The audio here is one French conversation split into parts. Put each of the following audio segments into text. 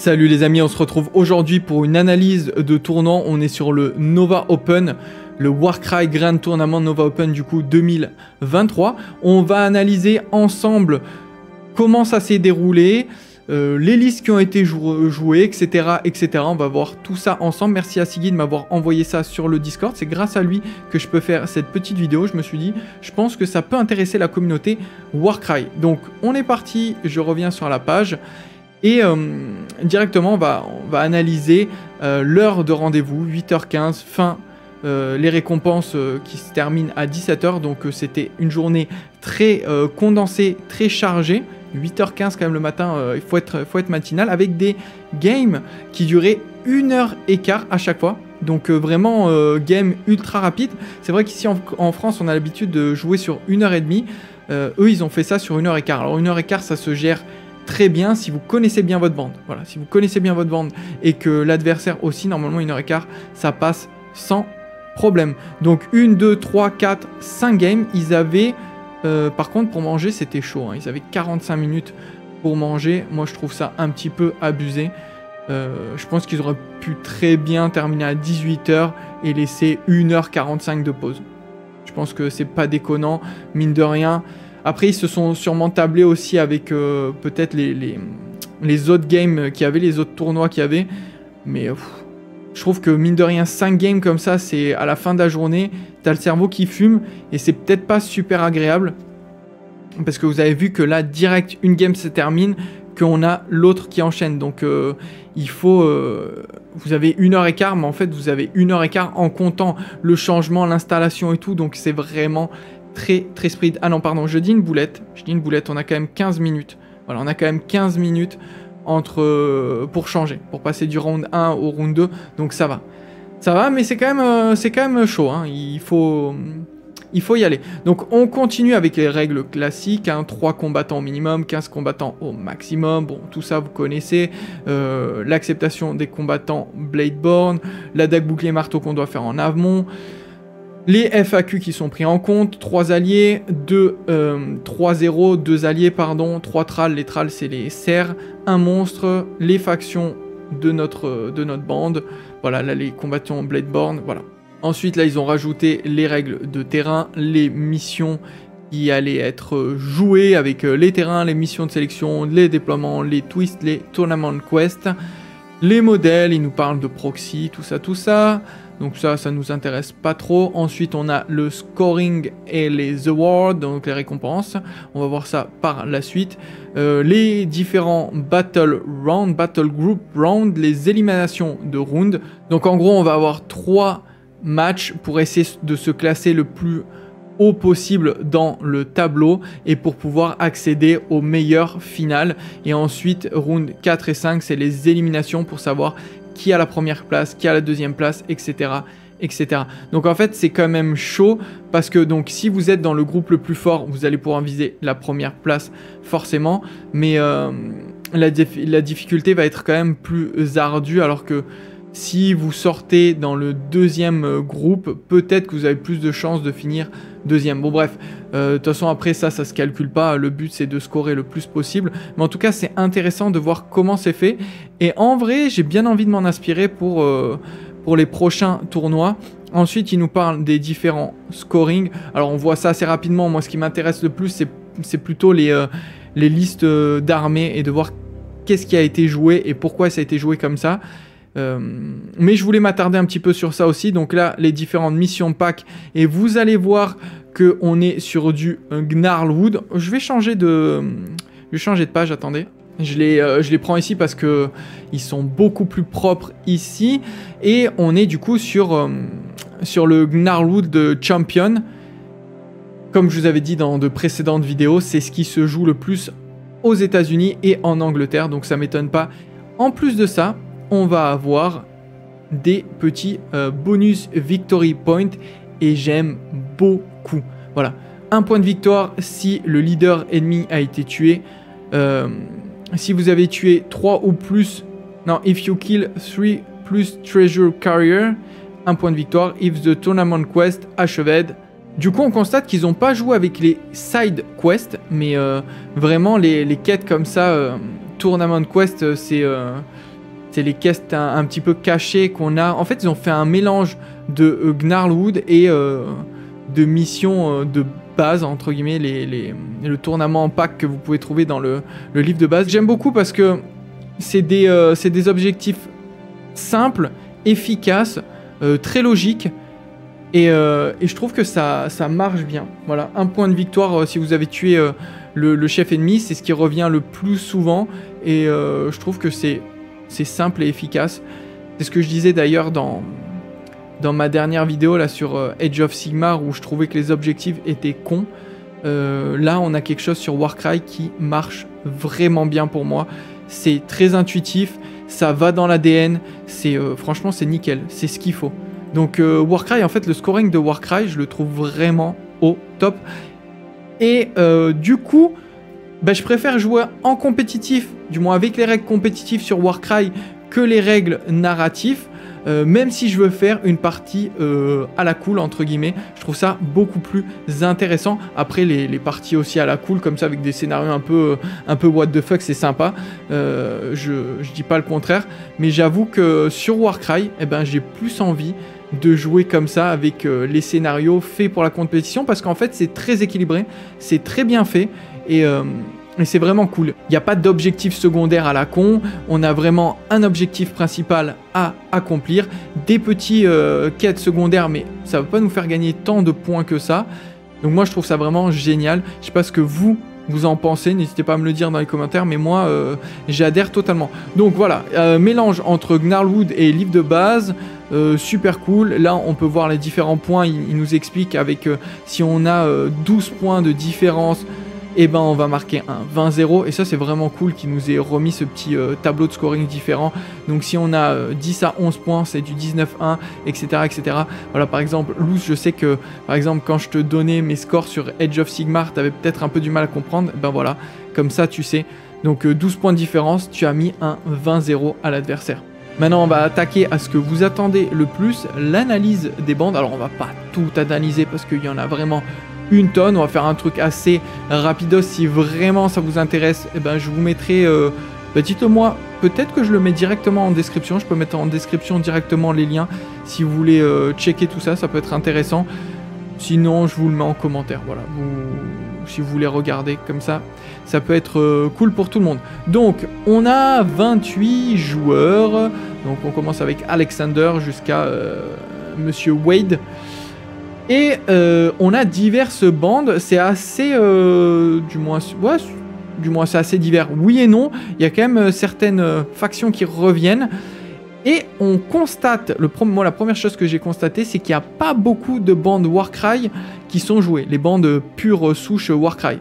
Salut les amis, on se retrouve aujourd'hui pour une analyse de tournant. On est sur le Nova Open, le Warcry Grand Tournament Nova Open du coup 2023. On va analyser ensemble comment ça s'est déroulé, les listes qui ont été jouées, etc., etc. On va voir tout ça ensemble. Merci à Siggy de m'avoir envoyé ça sur le Discord. C'est grâce à lui que je peux faire cette petite vidéo. Je me suis dit, je pense que ça peut intéresser la communauté Warcry. Donc on est parti, je reviens sur la page. Et directement, on va analyser l'heure de rendez-vous, 8h15, fin, les récompenses qui se terminent à 17h. Donc c'était une journée très condensée, très chargée. 8h15 quand même le matin, il faut être matinal, avec des games qui duraient 1h15 à chaque fois. Donc vraiment, game ultra rapide. C'est vrai qu'ici en France, on a l'habitude de jouer sur 1h30. Eux, ils ont fait ça sur 1h15. Alors 1h15, ça se gère très bien si vous connaissez bien votre bande. Voilà, si vous connaissez bien votre bande et que l'adversaire aussi, normalement 1h15, ça passe sans problème. Donc 1, 2, 3, 4, 5 games. Ils avaient, par contre pour manger c'était chaud, hein. Ils avaient 45 minutes pour manger. Moi je trouve ça un petit peu abusé. Je pense qu'ils auraient pu très bien terminer à 18h et laisser 1h45 de pause. Je pense que c'est pas déconnant, mine de rien. Après, ils se sont sûrement tablés aussi avec peut-être les autres games qu'il y avait, les autres tournois qu'il y avait. Mais je trouve que mine de rien, 5 games comme ça, c'est à la fin de la journée, t'as le cerveau qui fume et c'est peut-être pas super agréable. Parce que vous avez vu que là, direct, une game se termine, qu'on a l'autre qui enchaîne. Donc il faut... vous avez 1h15, mais en fait, vous avez 1h15 en comptant le changement, l'installation et tout. Donc c'est vraiment... très speed. Ah non, pardon, je dis une boulette, on a quand même 15 minutes. Voilà, on a quand même 15 minutes pour changer, pour passer du round 1 au round 2, donc ça va. Ça va, mais c'est quand même chaud, hein. Il faut y aller. Donc on continue avec les règles classiques, hein, 3 combattants au minimum, 15 combattants au maximum. Bon, tout ça vous connaissez. L'acceptation des combattants Bladeborn, la dague bouclier marteau qu'on doit faire en amont. Les FAQ qui sont pris en compte, 3 alliés, 3-0, 2 alliés, pardon, 3 tralls, les tralls c'est les cerfs, un monstre, les factions de notre bande, voilà, là les combattants Bladeborn, voilà. Ensuite là ils ont rajouté les règles de terrain, les missions qui allaient être jouées avec les terrains, les missions de sélection, les déploiements, les twists, les tournament quests, les modèles, ils nous parlent de proxy, tout ça. Donc ça nous intéresse pas trop. Ensuite, on a le scoring et les awards, donc les récompenses. On va voir ça par la suite. Les différents battle group round, les éliminations de round. Donc en gros, on va avoir 3 matchs pour essayer de se classer le plus haut possible dans le tableau et pour pouvoir accéder aux meilleures finales. Et ensuite, round 4 et 5, c'est les éliminations pour savoir qui a la première place, qui a la deuxième place, etc., etc. Donc en fait, c'est quand même chaud parce que donc si vous êtes dans le groupe le plus fort, vous allez pouvoir viser la première place forcément, mais la difficulté va être quand même plus ardue, alors que si vous sortez dans le deuxième groupe, peut-être que vous avez plus de chances de finir deuxième. Bon bref, de toute façon après ça se calcule pas, le but c'est de scorer le plus possible. Mais en tout cas c'est intéressant de voir comment c'est fait. Et en vrai j'ai bien envie de m'en inspirer pour les prochains tournois. Ensuite il nous parle des différents scorings. Alors on voit ça assez rapidement, moi ce qui m'intéresse le plus c'est plutôt les listes d'armées et de voir qu'est-ce qui a été joué et pourquoi ça a été joué comme ça. Mais je voulais m'attarder un petit peu sur ça aussi. Donc là les différentes missions pack, et vous allez voir que on est sur du Gnarlwood. Je vais changer de page, attendez. Je les prends ici parce que ils sont beaucoup plus propres ici, et on est du coup sur le Gnarlwood de Champion. Comme je vous avais dit dans de précédentes vidéos, c'est ce qui se joue le plus aux États-Unis et en Angleterre, donc ça m'étonne pas. En plus de ça, on va avoir des petits bonus victory point, et j'aime beaucoup. Voilà, 1 point de victoire si le leader ennemi a été tué. Si vous avez tué 3 ou plus, non, if you kill 3 plus treasure carrier, 1 point de victoire. If the tournament quest achieved. Du coup, on constate qu'ils n'ont pas joué avec les side quests, mais vraiment les quêtes comme ça, tournament quest, C'est les quests un petit peu cachées qu'on a. En fait, ils ont fait un mélange de Gnarlwood et de missions de base, entre guillemets, le tournement en pack que vous pouvez trouver dans le livre de base. J'aime beaucoup parce que c'est des objectifs simples, efficaces, très logiques. Et je trouve que ça marche bien. Voilà, un point de victoire si vous avez tué le chef ennemi, c'est ce qui revient le plus souvent. Et je trouve que c'est simple et efficace. C'est ce que je disais d'ailleurs dans ma dernière vidéo là sur Age of Sigmar, où je trouvais que les objectifs étaient cons. Là, on a quelque chose sur Warcry qui marche vraiment bien pour moi. C'est très intuitif, ça va dans l'ADN. Franchement, c'est nickel, c'est ce qu'il faut. Donc Warcry, en fait, le scoring de Warcry, je le trouve vraiment au top. Et du coup, bah, je préfère jouer en compétitif, du moins avec les règles compétitives sur Warcry, que les règles narratives. Même si je veux faire une partie à la cool, entre guillemets, je trouve ça beaucoup plus intéressant. Après, les parties aussi à la cool, comme ça, avec des scénarios un peu what the fuck, c'est sympa. Je dis pas le contraire, mais j'avoue que sur Warcry, eh ben, j'ai plus envie de jouer comme ça, avec les scénarios faits pour la compétition, parce qu'en fait, c'est très équilibré, c'est très bien fait, et c'est vraiment cool. Il n'y a pas d'objectif secondaire à la con, on a vraiment un objectif principal à accomplir, des petits quêtes secondaires, mais ça ne va pas nous faire gagner tant de points que ça. Donc moi je trouve ça vraiment génial. Je sais pas ce que vous en pensez, n'hésitez pas à me le dire dans les commentaires, mais moi j'adhère totalement. Donc voilà, mélange entre Gnarlwood et livre de base, super cool. Là on peut voir les différents points, il nous explique avec si on a 12 points de différence, et ben on va marquer un 20-0, et ça c'est vraiment cool qu'il nous ait remis ce petit tableau de scoring différent. Donc si on a 10 à 11 points, c'est du 19-1, etc., etc. Voilà, par exemple, Loose, je sais que, par exemple, quand je te donnais mes scores sur Age of Sigmar, t'avais peut-être un peu du mal à comprendre, ben voilà, comme ça tu sais. Donc 12 points de différence, tu as mis un 20-0 à l'adversaire. Maintenant, on va attaquer à ce que vous attendez le plus, l'analyse des bandes. Alors, on va pas tout analyser parce qu'il y en a vraiment une tonne. On va faire un truc assez rapidos. Si vraiment ça vous intéresse, eh ben, je vous mettrai... dites-le moi, peut-être que je le mets directement en description. Je peux mettre en description directement les liens. Si vous voulez checker tout ça, ça peut être intéressant. Sinon, je vous le mets en commentaire. Voilà, si vous voulez regarder comme ça, ça peut être cool pour tout le monde. Donc, on a 28 joueurs. Donc, on commence avec Alexander jusqu'à Monsieur Wade. Et on a diverses bandes. C'est assez... du moins c'est assez divers. Oui et non. Il y a quand même certaines factions qui reviennent. Et on constate, moi la première chose que j'ai constaté, c'est qu'il n'y a pas beaucoup de bandes Warcry qui sont jouées, les bandes pures souches Warcry.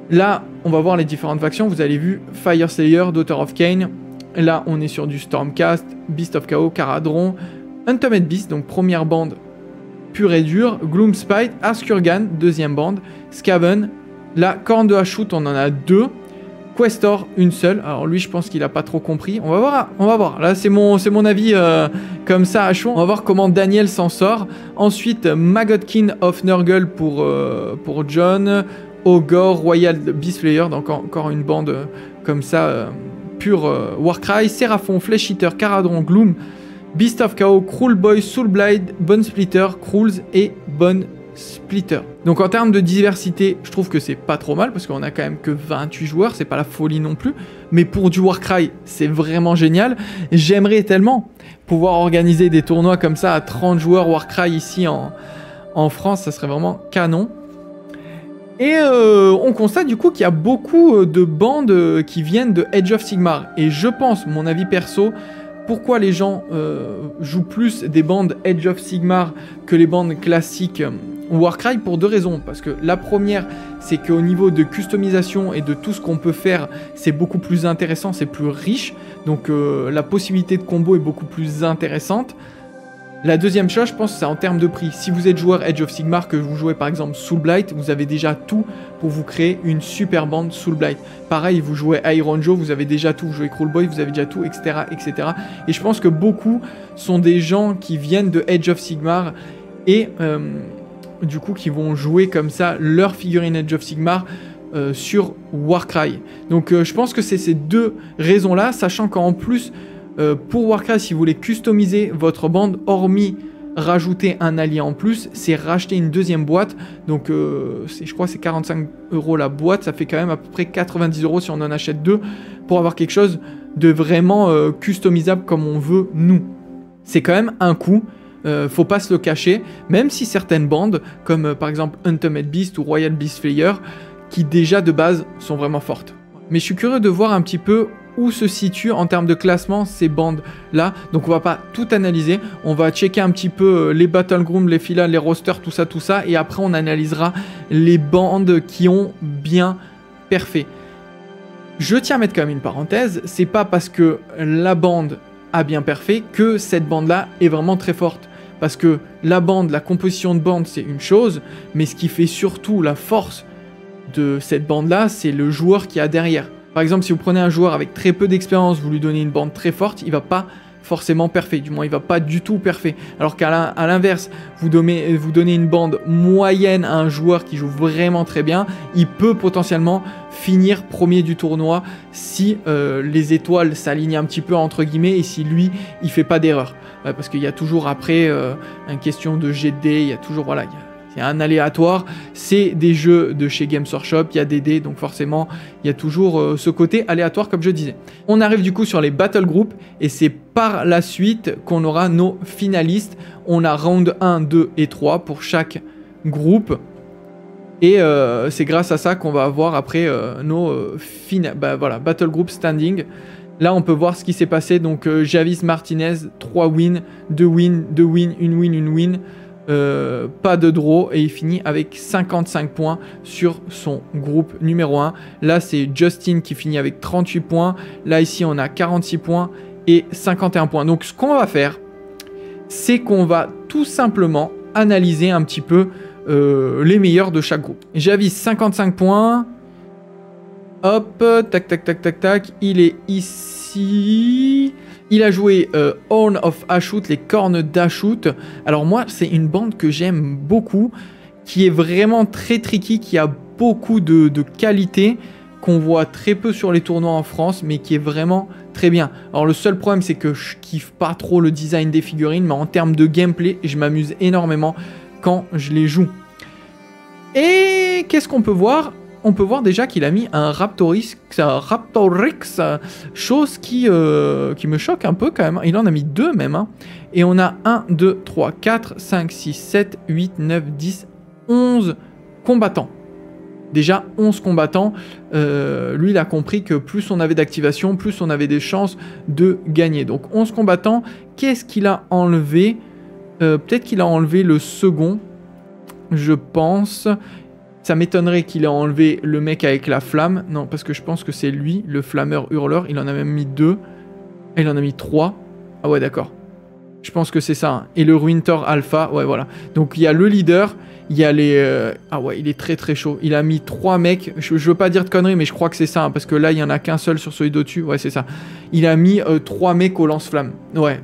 Là, on va voir les différentes factions, vous avez vu, Fireslayer, Daughter of Cain, là on est sur du Stormcast, Beast of Chaos, Caradron, Untamed Beast, donc première bande pure et dure, Gloomspite, Askurgan, deuxième bande, Skaven, là, Corne de Hashut, on en a deux, Questor, une seule. Alors lui, je pense qu'il a pas trop compris. On va voir. Là, c'est mon avis comme ça à chaud. On va voir comment Daniel s'en sort. Ensuite, Magotkin of Nurgle pour John. Ogre, Royal Beastslayer. Donc encore une bande comme ça, pure Warcry. Seraphon, Flesh Eater, Caradron, Gloom, Beast of Chaos, Cruel Boy, Soulblight, Bone Splitter, Cruels et Bone Splitter. Donc en termes de diversité, je trouve que c'est pas trop mal parce qu'on a quand même que 28 joueurs, c'est pas la folie non plus. Mais pour du Warcry, c'est vraiment génial. J'aimerais tellement pouvoir organiser des tournois comme ça à 30 joueurs Warcry ici en France, ça serait vraiment canon. Et on constate du coup qu'il y a beaucoup de bandes qui viennent de Age of Sigmar. Et je pense, mon avis perso, pourquoi les gens jouent plus des bandes Age of Sigmar que les bandes classiques Warcry, pour deux raisons. Parce que la première, c'est qu'au niveau de customisation et de tout ce qu'on peut faire, c'est beaucoup plus intéressant, c'est plus riche. Donc la possibilité de combo est beaucoup plus intéressante. La deuxième chose, je pense, c'est en termes de prix. Si vous êtes joueur Age of Sigmar, que vous jouez par exemple Soulblight, vous avez déjà tout pour vous créer une super bande Soulblight. Pareil, vous jouez Iron Joe, vous avez déjà tout. Vous jouez Cruel Boy, vous avez déjà tout, etc., etc. Et je pense que beaucoup sont des gens qui viennent de Age of Sigmar et du coup qui vont jouer comme ça leur figurine Age of Sigmar sur Warcry. Donc je pense que c'est ces deux raisons-là, sachant qu'en plus pour Warcry, si vous voulez customiser votre bande, hormis rajouter un allié en plus, c'est racheter une deuxième boîte. Donc je crois que c'est 45 € la boîte, ça fait quand même à peu près 90 € si on en achète deux, pour avoir quelque chose de vraiment customisable comme on veut nous. C'est quand même un coût, faut pas se le cacher, même si certaines bandes, comme par exemple Untamed Beast ou Royal Beast Slayer, qui déjà de base sont vraiment fortes. Mais je suis curieux de voir un petit peu où se situent en termes de classement ces bandes-là. Donc on va pas tout analyser, on va checker un petit peu les Battlegrounds, les filas, les rosters, tout ça, et après on analysera les bandes qui ont bien perfait. Je tiens à mettre quand même une parenthèse, c'est pas parce que la bande a bien perfait que cette bande-là est vraiment très forte. Parce que la bande, la composition de bande, c'est une chose, mais ce qui fait surtout la force de cette bande-là, c'est le joueur qui a derrière. Par exemple, si vous prenez un joueur avec très peu d'expérience, vous lui donnez une bande très forte, il va pas forcément parfait, du moins il va pas du tout parfait. Alors qu'à l'inverse, vous donnez une bande moyenne à un joueur qui joue vraiment très bien, il peut potentiellement finir premier du tournoi si les étoiles s'alignent un petit peu entre guillemets et si lui il fait pas d'erreur. Parce qu'il y a toujours après une question de jet de dés, il y a toujours voilà, il y a un aléatoire, c'est des jeux de chez Games Workshop, il y a des dés, donc forcément, il y a toujours ce côté aléatoire, comme je disais. On arrive du coup sur les Battle Groups, et c'est par la suite qu'on aura nos finalistes. On a round 1, 2 et 3 pour chaque groupe, et c'est grâce à ça qu'on va avoir après nos Battle Group Standing. Là, on peut voir ce qui s'est passé, donc Javis Martinez, 3 wins, 2 wins, 2 wins, 1 win, 1 win. Pas de draw et il finit avec 55 points sur son groupe numéro 1. Là c'est Justin qui finit avec 38 points. Là ici on a 46 points et 51 points. Donc ce qu'on va faire, c'est qu'on va tout simplement analyser un petit peu les meilleurs de chaque groupe. J'avise 55 points. Hop, tac tac tac tac tac. Il est ici. Il a joué Horn of Ashut, les cornes d'Ashut. Alors moi, c'est une bande que j'aime beaucoup, qui est vraiment très tricky, qui a beaucoup de qualité, qu'on voit très peu sur les tournois en France, mais qui est vraiment très bien. Alors le seul problème, c'est que je kiffe pas trop le design des figurines, mais en termes de gameplay, je m'amuse énormément quand je les joue. Et qu'est-ce qu'on peut voir ? On peut voir déjà qu'il a mis un Raptorix, chose qui me choque un peu quand même. Il en a mis 2 même. Hein. Et on a 1, 2, 3, 4, 5, 6, 7, 8, 9, 10, 11 combattants. Déjà 11 combattants. Lui, il a compris que plus on avait d'activation, plus on avait des chances de gagner. Donc 11 combattants. Qu'est-ce qu'il a enlevé ? Peut-être qu'il a enlevé le second, je pense. Ça m'étonnerait qu'il ait enlevé le mec avec la flamme. Non, parce que je pense que c'est lui, le flammeur hurleur. Il en a même mis 2. Et il en a mis 3. Ah ouais, d'accord. Je pense que c'est ça. Hein. Et le Ruintor Alpha. Ouais, voilà. Donc, il y a le leader. Il y a les... Ah ouais, il est très très chaud. Il a mis 3 mecs. Je veux pas dire de conneries, mais je crois que c'est ça. Hein, parce que là, il y en a qu'un seul sur celui d'au-dessus. Ouais, c'est ça. Il a mis 3 mecs au lance-flamme. Ouais,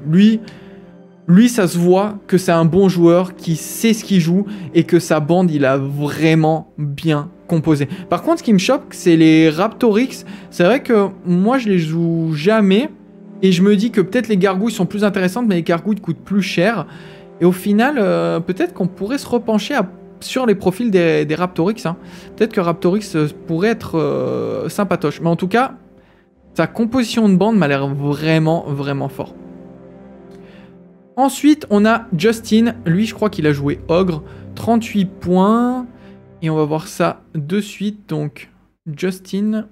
Lui, ça se voit que c'est un bon joueur qui sait ce qu'il joue et que sa bande, il a vraiment bien composé. Par contre, ce qui me choque, c'est les Raptorix. C'est vrai que moi, je les joue jamais et je me dis que peut-être les gargouilles sont plus intéressantes, mais les gargouilles coûtent plus cher. Et au final, peut-être qu'on pourrait se repencher sur les profils des Raptorix. Hein. Peut-être que Raptorix pourrait être sympatoche. Mais en tout cas, sa composition de bande m'a l'air vraiment, vraiment fort. Ensuite, on a Justin. Lui, je crois qu'il a joué Ogre. 38 points. Et on va voir ça de suite. Donc, Justin.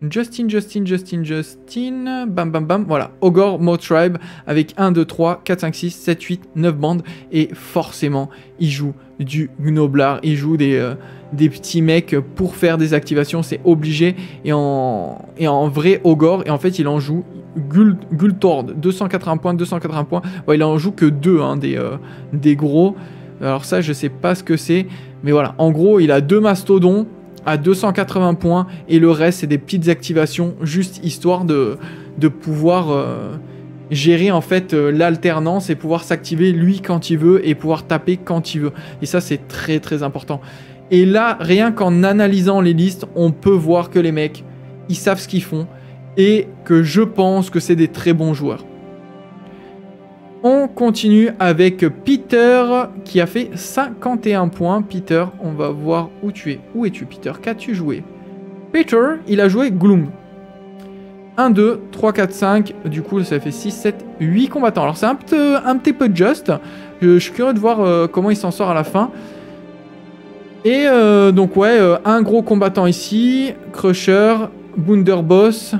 Bam, bam, bam. Voilà. Ogre, Mo Tribe. Avec 1, 2, 3, 4, 5, 6, 7, 8, 9 bandes. Et forcément, il joue du Gnoblar. Il joue des petits mecs pour faire des activations. C'est obligé. Et en vrai Ogre. Et en fait, il en joue... Gultord, 280 points, 280 points. Ouais, il en joue que 2 hein, des gros. Alors ça, je sais pas ce que c'est. Mais voilà, en gros, il a 2 mastodons à 280 points. Et le reste, c'est des petites activations. Juste histoire de pouvoir gérer en fait l'alternance. Et pouvoir s'activer lui quand il veut. Et pouvoir taper quand il veut. Et ça, c'est très très important. Et là, rien qu'en analysant les listes, on peut voir que les mecs, ils savent ce qu'ils font. et que je pense que c'est des très bons joueurs. On continue avec Peter qui a fait 51 points. Peter, on va voir où tu es. Où es-tu, Peter? Qu'as-tu joué? Peter, il a joué Gloom. 1, 2, 3, 4, 5. Du coup, ça fait 6, 7, 8 combattants. Alors, c'est un petit peu juste. Je suis curieux de voir comment il s'en sort à la fin. Et donc, ouais, un gros combattant ici. Crusher, Bounderboss.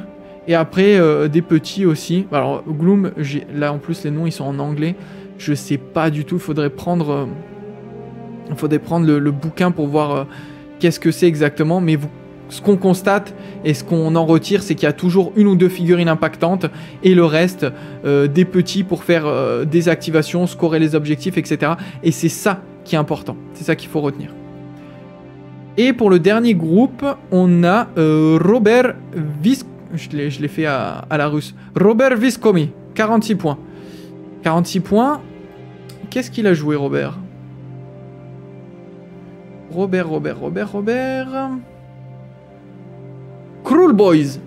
Et après, des petits aussi. Alors, Gloom, là, en plus, les noms, ils sont en anglais. Je sais pas du tout. Il faudrait prendre le bouquin pour voir qu'est-ce que c'est exactement. Mais ce qu'on constate et ce qu'on en retire, c'est qu'il y a toujours une ou deux figurines impactantes et le reste, des petits pour faire des activations, scorer les objectifs, etc. Et c'est ça qui est important. C'est ça qu'il faut retenir. Et pour le dernier groupe, on a Robert Viscomi. Je l'ai fait à la russe. Robert Viscomi, 46 points. 46 points. Qu'est-ce qu'il a joué, Robert? Robert. Cruel Boys.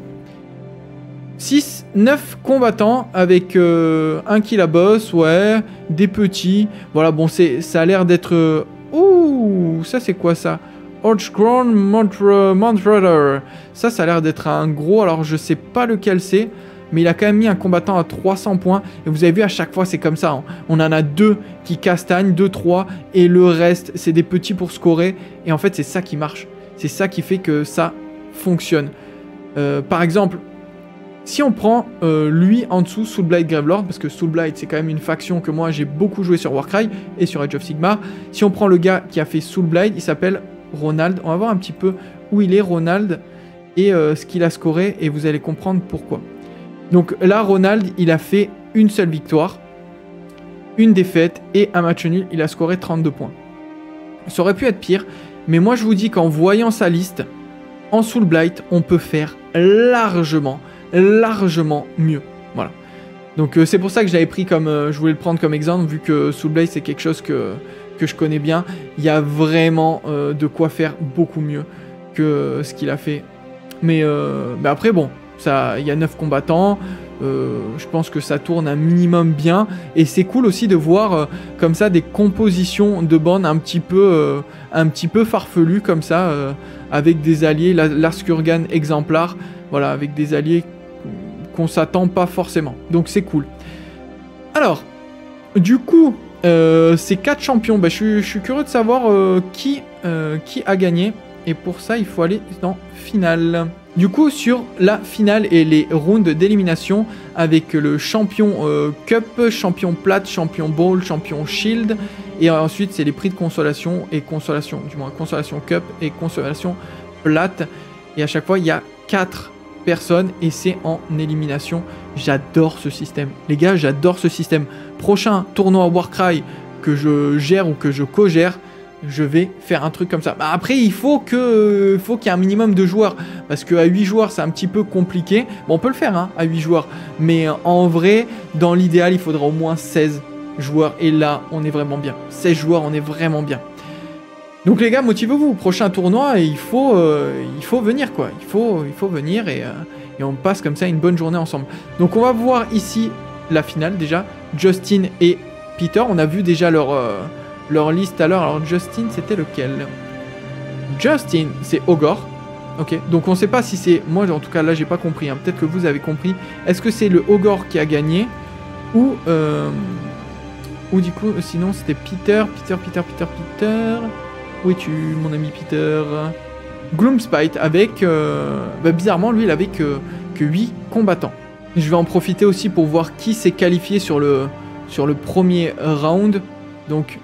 6, 9 combattants avec un kill à boss, ouais, des petits. Voilà, bon, ça a l'air d'être... Ouh, ça c'est quoi ça? Archground Montrailer. Ça a l'air d'être un gros, alors je sais pas lequel c'est, mais il a quand même mis un combattant à 300 points. Et vous avez vu, à chaque fois, c'est comme ça. Hein. On en a 2 qui castagnent, 2, 3, et le reste, c'est des petits pour scorer. Et en fait, c'est ça qui marche. C'est ça qui fait que ça fonctionne. Par exemple, si on prend lui en dessous, Soulblight Gravelord, parce que Soulblight, c'est quand même une faction que moi, j'ai beaucoup joué sur Warcry et sur Age of Sigmar. Si on prend le gars qui a fait Soulblight, il s'appelle Ronald. On va voir un petit peu où il est, Ronald, et ce qu'il a scoré, et vous allez comprendre pourquoi. Donc là, Ronald, il a fait une seule victoire, une défaite et un match nul. Il a scoré 32 points. Ça aurait pu être pire, mais moi je vous dis qu'en voyant sa liste, en Soulblight, on peut faire largement mieux. Voilà. Donc c'est pour ça que je l'avais pris comme... je voulais le prendre comme exemple, vu que Soulblight, c'est quelque chose que je connais bien. Il y a vraiment de quoi faire beaucoup mieux que ce qu'il a fait. Mais après, bon, il y a 9 combattants. Je pense que ça tourne un minimum bien. Et c'est cool aussi de voir comme ça des compositions de bandes un petit peu farfelues comme ça, avec des alliés, Laskurgan exemplaire, voilà, avec des alliés qu'on s'attend pas forcément. Donc c'est cool. Alors, du coup, ces 4 champions, je suis curieux de savoir qui a gagné. Et pour ça, il faut aller dans finale. Du coup, sur la finale et les rounds d'élimination, avec le champion Cup, champion Plate, champion Ball, champion Shield, et ensuite c'est les prix de consolation et consolation, du moins consolation Cup et consolation Plate. Et à chaque fois, il y a 4 personnes et c'est en élimination. J'adore ce système. Les gars, j'adore ce système. Prochain tournoi Warcry que je gère ou que je co-gère, je vais faire un truc comme ça. Après, il faut qu'il y ait un minimum de joueurs. Parce qu'à 8 joueurs, c'est un petit peu compliqué. Bon, on peut le faire hein, à 8 joueurs. Mais en vrai, dans l'idéal, il faudra au moins 16 joueurs. Et là, on est vraiment bien. 16 joueurs, on est vraiment bien. Donc les gars, motivez-vous. Prochain tournoi, et il faut venir, quoi. Il faut venir et on passe comme ça une bonne journée ensemble. Donc on va voir ici la finale déjà. Justin et Peter. On a vu déjà leur liste à l'heure. Alors Justin, c'était lequel? Justin, c'est Ogre. Ok, donc on sait pas si c'est... Moi, en tout cas, là, j'ai pas compris. Hein. Peut-être que vous avez compris. Est-ce que c'est le Ogre qui a gagné? Ou du coup, sinon, c'était Peter. Où es-tu, mon ami Peter? Gloomspite avec... bizarrement, lui, il avait que 8 combattants. Je vais en profiter aussi pour voir qui s'est qualifié sur le premier round. Donc...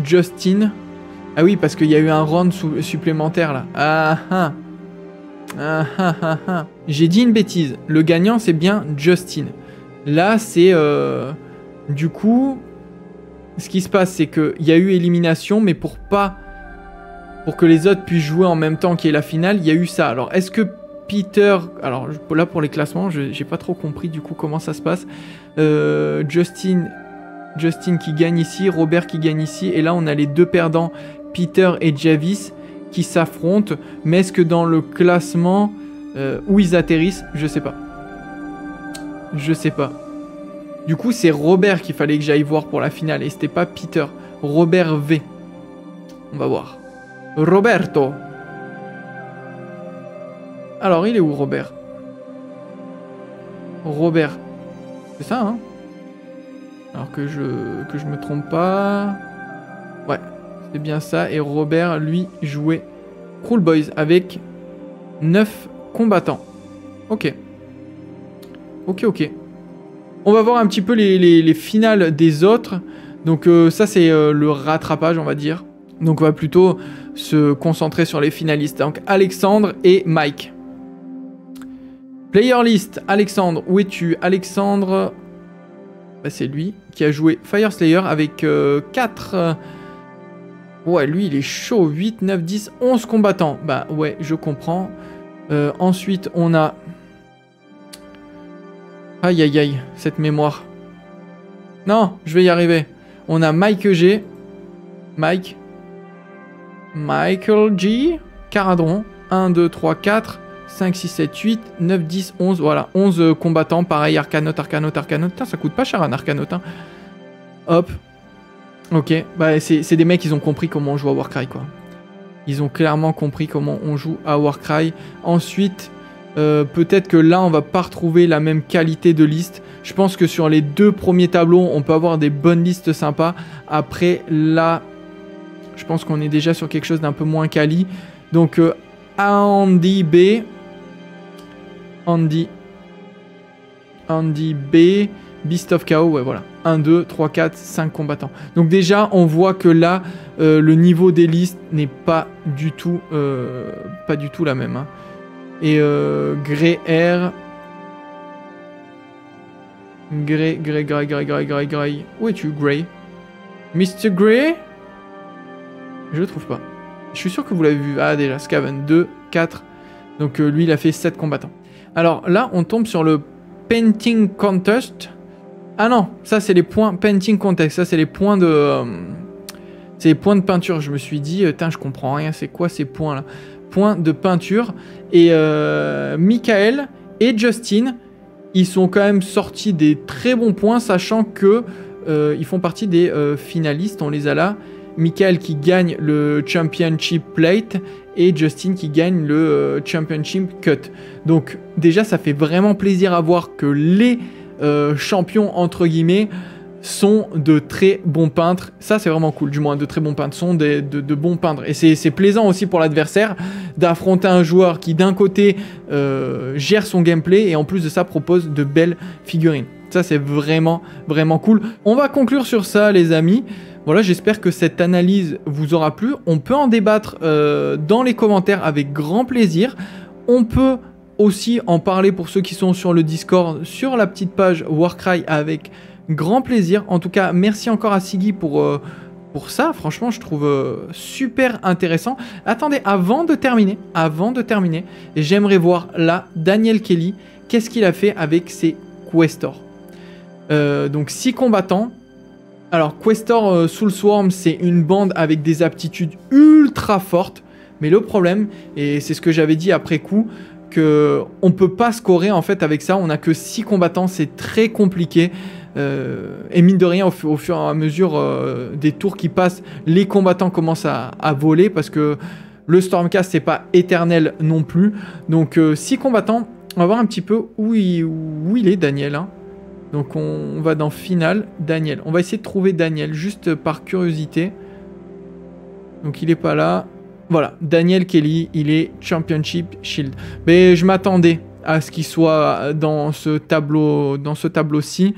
Justin. Ah oui, parce qu'il y a eu un round supplémentaire là. J'ai dit une bêtise. Le gagnant, c'est bien Justin. Là, c'est... du coup, ce qui se passe, c'est qu'il y a eu élimination, mais pour que les autres puissent jouer en même temps qu'il y ait la finale, il y a eu ça. Alors, est-ce que Peter... Alors, là, pour les classements, j'ai pas trop compris du coup comment ça se passe. Justin qui gagne ici, Robert qui gagne ici, et là on a les 2 perdants, Peter et Javis, qui s'affrontent. Mais est-ce que dans le classement où ils atterrissent, je sais pas. Je sais pas. Du coup, c'est Robert qu'il fallait que j'aille voir pour la finale et c'était pas Peter. Robert V. On va voir. Roberto. Alors, il est où, Robert? Robert. C'est ça, hein? Alors que je me trompe pas. Ouais, c'est bien ça. Et Robert, lui, jouait Cruel Boys avec 9 combattants. Ok. Ok. On va voir un petit peu les finales des autres. Donc ça, c'est le rattrapage, on va dire. Donc on va plutôt se concentrer sur les finalistes. Donc Alexandre et Mike. Player list, Alexandre, où es-tu? Alexandre, bah, c'est lui qui a joué Fire Slayer avec 4... Ouais, lui, il est chaud. 8, 9, 10, 11 combattants. Bah ouais, je comprends. Ensuite, on a... Aïe, aïe, aïe, cette mémoire. Non, je vais y arriver. On a Mike G. Michael G. Caradron. 1, 2, 3, 4... 5, 6, 7, 8, 9, 10, 11, voilà, 11 combattants, pareil, Arcanote. Putain, ça coûte pas cher un Arcanote, hein. Hop. Ok, bah c'est des mecs, ils ont compris comment on joue à Warcry, quoi. Ils ont clairement compris comment on joue à Warcry. Ensuite, peut-être que là, on va pas retrouver la même qualité de liste. Je pense que sur les 2 premiers tableaux, on peut avoir des bonnes listes sympas. Après, là, je pense qu'on est déjà sur quelque chose d'un peu moins quali. Donc, Andy B... Andy B, Beast of Chaos, ouais voilà. 1, 2, 3, 4, 5 combattants. Donc déjà, on voit que là, le niveau des listes n'est pas du tout la même. Hein. Et Grey R... Grey. Où es-tu, Grey? Mr. Grey? Je le trouve pas. Je suis sûr que vous l'avez vu. Ah déjà, Scaven, 2, 4. Donc lui, il a fait 7 combattants. Alors là, on tombe sur le Painting Contest. Ah non, ça c'est les points Painting Contest. Ça c'est les points de... c'est les points de peinture. Je me suis dit, je comprends rien. C'est quoi ces points là? Points de peinture. Et Michael et Justin, ils sont quand même sortis des très bons points, sachant que ils font partie des finalistes. On les a là. Michael qui gagne le Championship Plate et Justin qui gagne le Championship Cut. Donc déjà, ça fait vraiment plaisir à voir que les champions, entre guillemets, sont de très bons peintres. Ça, c'est vraiment cool, du moins, de très bons peintres, sont de bons peintres. Et c'est plaisant aussi pour l'adversaire d'affronter un joueur qui, d'un côté, gère son gameplay et en plus de ça, propose de belles figurines. Ça, c'est vraiment, vraiment cool. On va conclure sur ça, les amis. Voilà, j'espère que cette analyse vous aura plu. On peut en débattre dans les commentaires avec grand plaisir. On peut aussi en parler pour ceux qui sont sur le Discord, sur la petite page Warcry avec grand plaisir. En tout cas, merci encore à Siggy pour ça. Franchement, je trouve super intéressant. Attendez, avant de terminer, j'aimerais voir là, Daniel Kelly, qu'est-ce qu'il a fait avec ses Questors. Donc 6 combattants. Alors, Questor Soulswarm, c'est une bande avec des aptitudes ultra fortes. Mais le problème, et c'est ce que j'avais dit après coup, qu'on ne peut pas scorer en fait avec ça. On n'a que 6 combattants, c'est très compliqué. Et mine de rien, au fur et à mesure des tours qui passent, les combattants commencent à voler parce que le Stormcast, c'est pas éternel non plus. Donc, 6 combattants. On va voir un petit peu où il est, Daniel, hein. Donc on va dans Finale, Daniel. On va essayer de trouver Daniel, juste par curiosité. Donc il est pas là. Voilà, Daniel Kelly, il est Championship Shield. Mais je m'attendais à ce qu'il soit dans ce tableau-ci.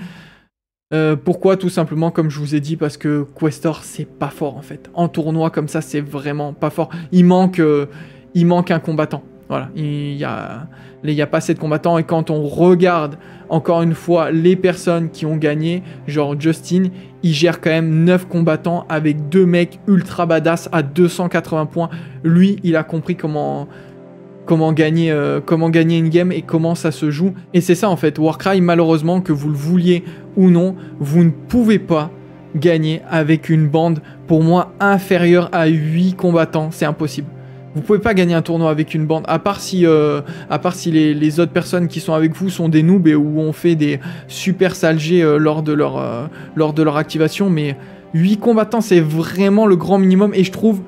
Pourquoi? Tout simplement, comme je vous ai dit, parce que Questor, c'est pas fort en fait. En tournoi comme ça, c'est vraiment pas fort. Il manque un combattant. Voilà, il y a pas assez de combattants. Et quand on regarde, encore une fois, les personnes qui ont gagné, genre Justin, il gère quand même 9 combattants avec 2 mecs ultra badass à 280 points. Lui, il a compris comment gagner une game et comment ça se joue. Et c'est ça en fait, Warcry, malheureusement, que vous le vouliez ou non, vous ne pouvez pas gagner avec une bande, pour moi, inférieure à 8 combattants. C'est impossible. Vous pouvez pas gagner un tournoi avec une bande, à part si les autres personnes qui sont avec vous sont des noobs et où on fait des super sales jets lors de leur activation. Mais 8 combattants, c'est vraiment le grand minimum et je trouve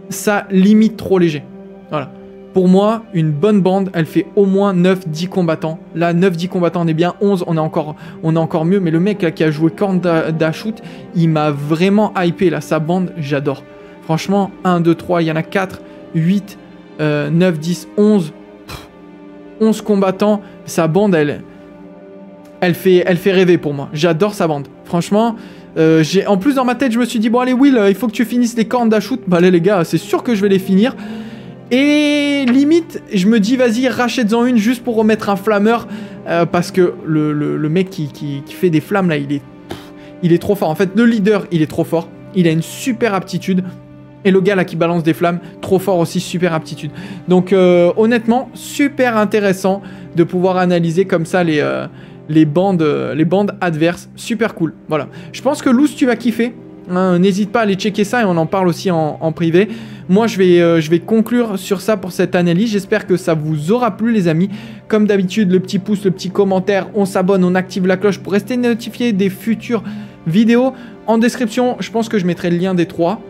ça limite trop léger. Voilà. Pour moi, une bonne bande, elle fait au moins 9-10 combattants. Là, 9-10 combattants, on est bien. 11, on est encore mieux. Mais le mec là, qui a joué Corn Dashoot, il m'a vraiment hypé là. Sa bande, j'adore. Franchement, 1, 2, 3, il y en a 4. 8, 9, 10, 11. 11 combattants. Sa bande, elle fait rêver pour moi. J'adore sa bande. Franchement, en plus dans ma tête, je me suis dit, bon allez Will, il faut que tu finisses les Corn Dashoot. Bah allez les gars, c'est sûr que je vais les finir. Et limite, je me dis, vas-y, rachète-en une juste pour remettre un flammeur. Parce que le mec qui fait des flammes, là, il est trop fort. En fait, le leader, il est trop fort. Il a une super aptitude. Et le gars là qui balance des flammes, trop fort aussi, super aptitude. Donc honnêtement, super intéressant de pouvoir analyser comme ça les bandes adverses. Super cool, voilà. Je pense que Loose, tu vas kiffer. Hein, n'hésite pas à aller checker ça et on en parle aussi en privé. Moi, je vais conclure sur ça pour cette analyse. J'espère que ça vous aura plu, les amis. Comme d'habitude, le petit pouce, le petit commentaire, on s'abonne, on active la cloche pour rester notifié des futures vidéos. En description, je pense que je mettrai le lien des 3.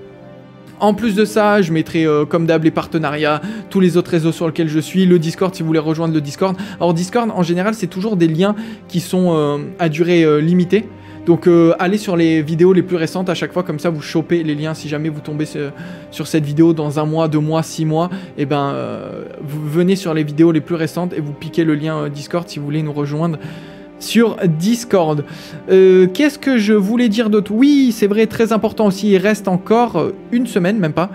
En plus de ça, je mettrai comme d'hab les partenariats, tous les autres réseaux sur lesquels je suis, le Discord si vous voulez rejoindre le Discord. Alors Discord, en général, c'est toujours des liens qui sont à durée limitée. Donc allez sur les vidéos les plus récentes à chaque fois, comme ça vous chopez les liens si jamais vous tombez sur cette vidéo dans 1 mois, 2 mois, 6 mois. Et ben vous venez sur les vidéos les plus récentes et vous piquez le lien Discord si vous voulez nous rejoindre sur Discord. Qu'est-ce que je voulais dire d'autre? Oui, c'est vrai, très important aussi, il reste encore une semaine, même pas,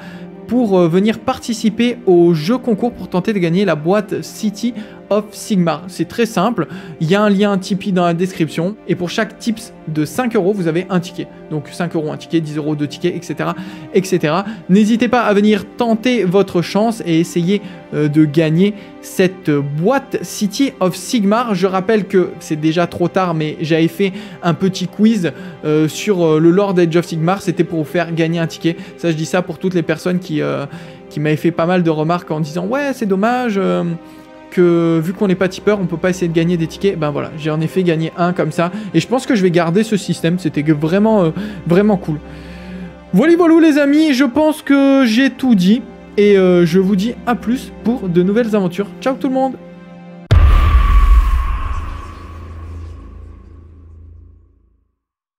pour venir participer au jeu concours pour tenter de gagner la boîte City of Sigmar. C'est très simple, il y a un lien Tipeee dans la description et pour chaque tips de 5 €, vous avez un ticket. Donc 5 € un ticket, 10 € 2 tickets, etc. etc. N'hésitez pas à venir tenter votre chance et essayer de gagner cette boîte City of Sigmar. Je rappelle que c'est déjà trop tard, mais j'avais fait un petit quiz sur le lore d'Age of Sigmar. C'était pour vous faire gagner un ticket. Ça, je dis ça pour toutes les personnes qui m'avaient fait pas mal de remarques en disant « Ouais, c'est dommage que vu qu'on n'est pas tipeur, on peut pas essayer de gagner des tickets. » Ben voilà, j'ai en effet gagné un comme ça. Et je pense que je vais garder ce système. C'était vraiment, vraiment cool. Voilà, les amis. Je pense que j'ai tout dit. Et je vous dis à plus pour de nouvelles aventures. Ciao tout le monde!